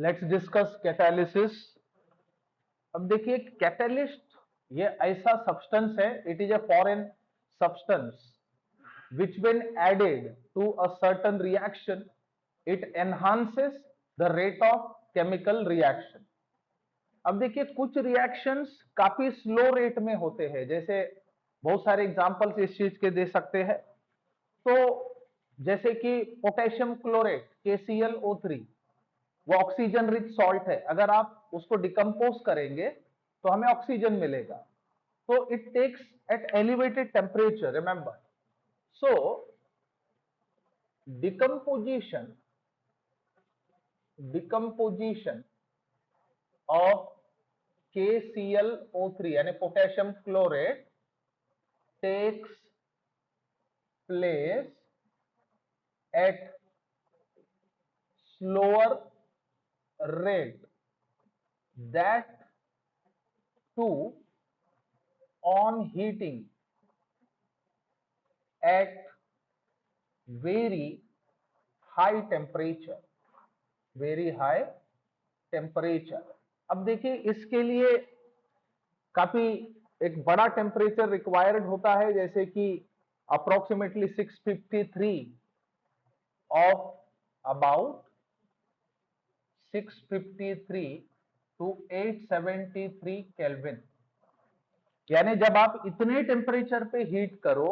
Let's discuss catalysis. अब देखिए catalyst ये ऐसा सब्सटेंस है, it is a foreign substance which when added to a certain reaction it enhances the rate of chemical reaction। अब देखिए कुछ रिएक्शंस काफी स्लो रेट में होते हैं, जैसे बहुत सारे एग्जांपल्स इस चीज के दे सकते हैं। तो जैसे कि पोटेशियम क्लोरेट KClO3, वो ऑक्सीजन रिच सॉल्ट है, अगर आप उसको डिकम्पोज करेंगे तो हमें ऑक्सीजन मिलेगा। तो it takes at elevated temperature, remember. So decomposition of KClO3 यानी potassium chlorate takes place at slower rate that too on heating at very high temperature, very high temperature। अब देखिए इसके लिए काफी एक बड़ा टेम्परेचर रिक्वायर्ड होता है, जैसे कि approximately 653 of about 653 to 873 kelvin. यानी जब आप इतने टेम्परेचर पे हीट करो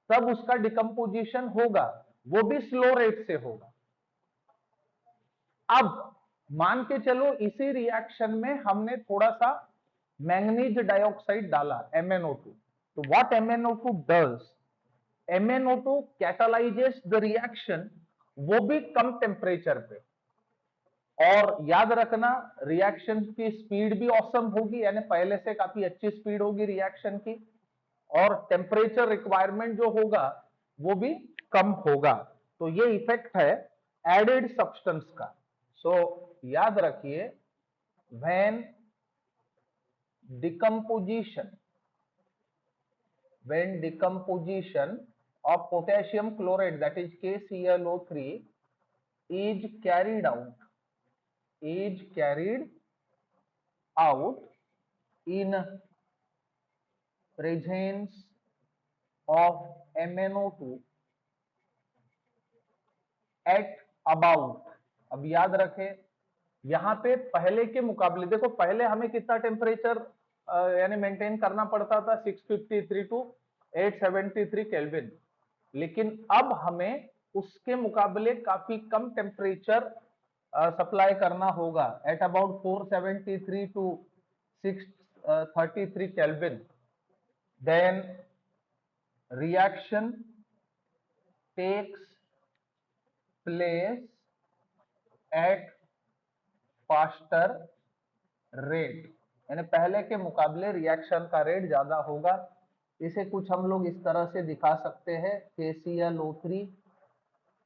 तब उसका डिकम्पोजिशन होगा, वो भी स्लो रेट से होगा। अब मान के चलो इसी रिएक्शन में हमने थोड़ा सा मैंगनीज डाइऑक्साइड डाला MnO2, तो what MnO2 does, MnO2 catalyses the reaction, वो भी कम टेम्परेचर पे। और याद रखना रिएक्शन की स्पीड भी ऑसम होगी, यानी पहले से काफी अच्छी स्पीड होगी रिएक्शन की, और टेम्परेचर रिक्वायरमेंट जो होगा वो भी कम होगा। तो ये इफेक्ट है एडेड सब्सटेंस का। सो याद रखिए when decomposition of potassium chloride, that is KClO3, is carried out in presence of MnO2 at about, अब याद रखें यहां पे पहले के मुकाबले, देखो पहले हमें कितना टेम्परेचर यानी मेंटेन करना पड़ता था, 653 टू 873 केल्विन, लेकिन अब हमें उसके मुकाबले काफी कम टेम्परेचर सप्लाई करना होगा, at about 473 to 633 kelvin. Then reaction takes place at faster rate, यानी पहले के मुकाबले रिएक्शन का रेट ज्यादा होगा। इसे कुछ हम लोग इस तरह से दिखा सकते हैं, KClO3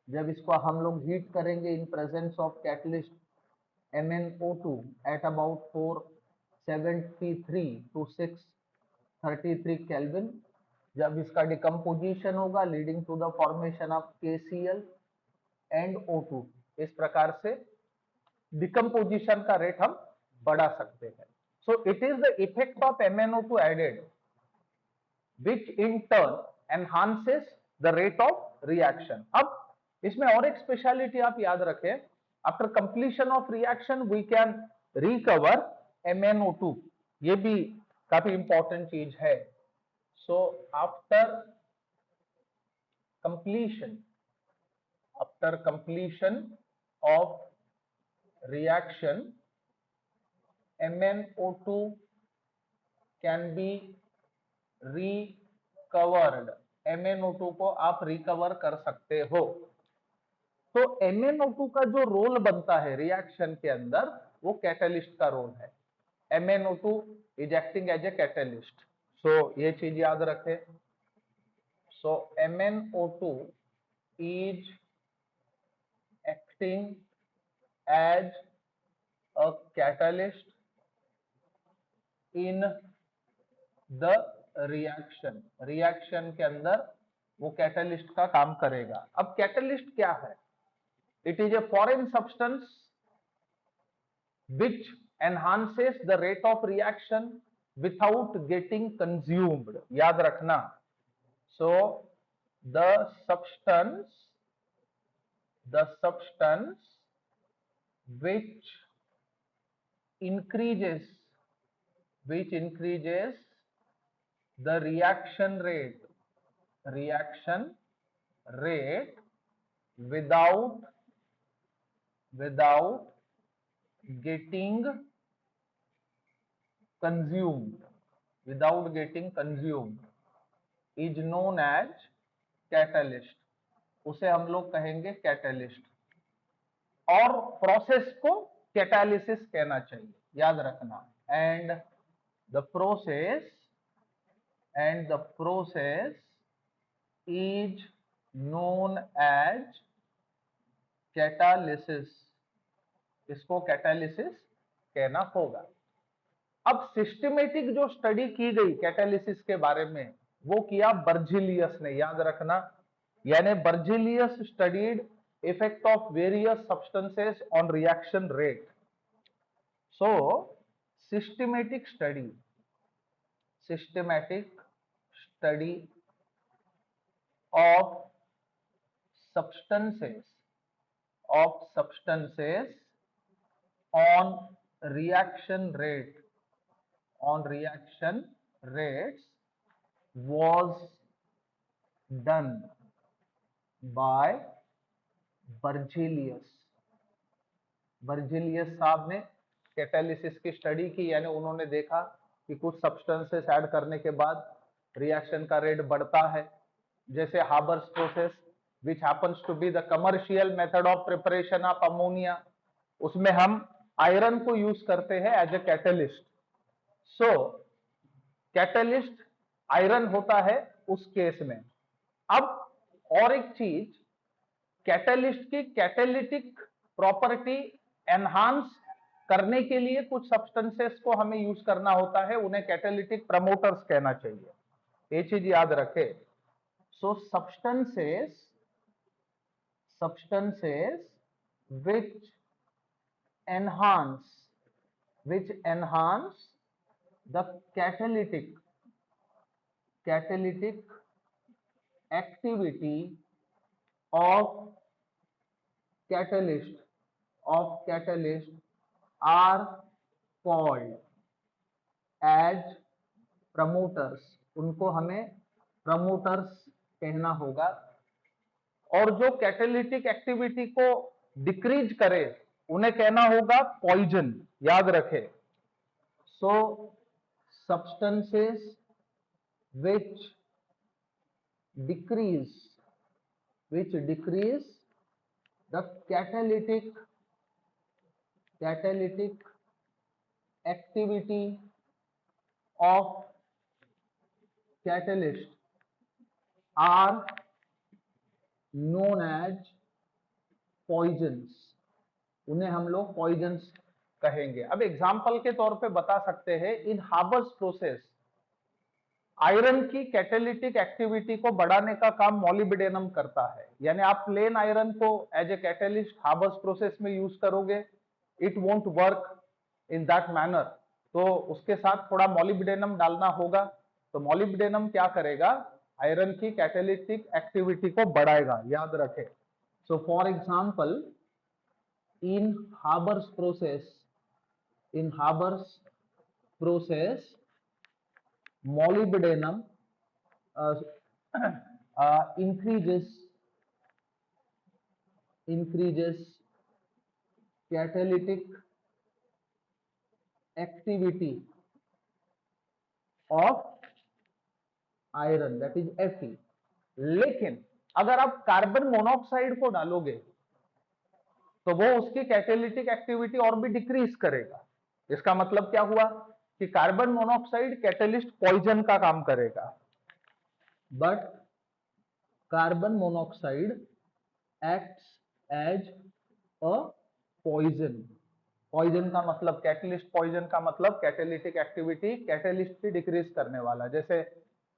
जब इसको हम लोग हीट करेंगे in presence of catalyst MnO2 at about 473 to 633 kelvin, जब इसका डिकम्पोजिशन होगा leading to the formation of KCl and O2, इस प्रकार से डिकम्पोजिशन का रेट हम बढ़ा सकते हैं। So it is the effect of MnO2 added which in turn enhances the rate of reaction. अब इसमें और एक स्पेशलिटी आप याद रखें, after completion of reaction we can recover MnO2, ये भी काफी इंपॉर्टेंट चीज है। So after completion of reaction MnO2 can be recovered, MnO2 को आप रिकवर कर सकते हो। तो MnO2 का जो रोल बनता है रिएक्शन के अंदर वो कैटलिस्ट का रोल है। MnO2 is acting as a catalyst, so ये चीज याद रखें। So MnO2 is acting as a catalyst in the reaction के अंदर वो कैटलिस्ट का काम करेगा। अब कैटलिस्ट क्या है? It is a foreign substance which enhances the rate of reaction without getting consumed. याद रखना. So the substance which increases the reaction rate without getting consumed is known as catalyst. उसे हम लोग कहेंगे कैटलिस्ट, और process को catalysis कहना चाहिए, याद रखना. And the process is known as catalysis. इसको कैटालिसिस कहना होगा. अब सिस्टमेटिक जो स्टडी की गई कैटालिसिस के बारे में वो किया बर्जिलियस ने, याद रखना. यानी Berzelius studied effect of various substances on reaction rate. So systematic study of substances on reaction rates was done by Berzelius साहब ने कैटालिसिस की स्टडी की. यानी उन्होंने देखा कि कुछ सब्सटेंसेस ऐड करने के बाद रिएक्शन का रेट बढ़ता है. जैसे हाबर्स process which happens to be the commercial method of preparation of ammonia, उसमें हम आयरन को यूज करते हैं as a catalyst. So catalyst iron होता है उस केस में. अब और एक चीज, कैटलिस्ट की कैटेलिटिक प्रॉपर्टी एनहांस करने के लिए कुछ सब्सटेंसेस को हमें यूज करना होता है, उन्हें कैटेलिटिक प्रमोटर्स कहना चाहिए. ये चीज याद रखे. सो substances which enhance the catalytic activity of catalyst are called as promoters. उनको हमें promoters कहना होगा. और जो कैटेलिटिक एक्टिविटी को डिक्रीज करे उन्हें कहना होगा पॉइजन, याद रखे. सो substances which decrease the catalytic activity of catalyst are known as poisons. उन्हें हम लोग पॉइजन्स कहेंगे. अब एग्जाम्पल के तौर पे बता सकते हैं, इन हाबर्स प्रोसेस आयरन की कैटेलिटिक एक्टिविटी को बढ़ाने का काम मॉलिब्डेनम करता है. यानी आप प्लेन आयरन को एज ए कैटेलिस्ट हाबर्स प्रोसेस में यूज करोगे, it won't work in that manner. तो उसके साथ थोड़ा मॉलिब्डेनम डालना होगा. तो मॉलिब्डेनम क्या करेगा, आयरन की कैटेलिटिक एक्टिविटी को बढ़ाएगा, याद रखें. So for example in Haber's process molybdenum increases catalytic activity of iron, that is Fe. लेकिन अगर आप कार्बन मोनोऑक्साइड को डालोगे तो वो उसकी कैटेलिटिक एक्टिविटी और भी डिक्रीज करेगा. इसका मतलब क्या हुआ कि कार्बन मोनोऑक्साइड कैटेलिस्ट पॉइजन का काम करेगा, but carbon monoxide acts as a poison. Poison का मतलब कैटेलिस्ट, पॉइजन का मतलब कैटेलिटिक एक्टिविटी कैटेलिस्ट की डिक्रीज करने वाला. जैसे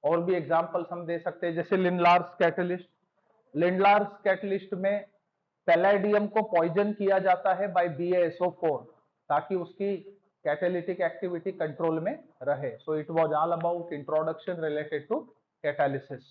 और भी एग्जांपल्स हम दे सकते हैं, जैसे लिंडलार्स कैटलिस्ट में पैलेडियम को पॉइजन किया जाता है बाय BaSO4. ताकि उसकी कैटालिटिक एक्टिविटी कंट्रोल में रहे। So it was all about introduction related to catalysis.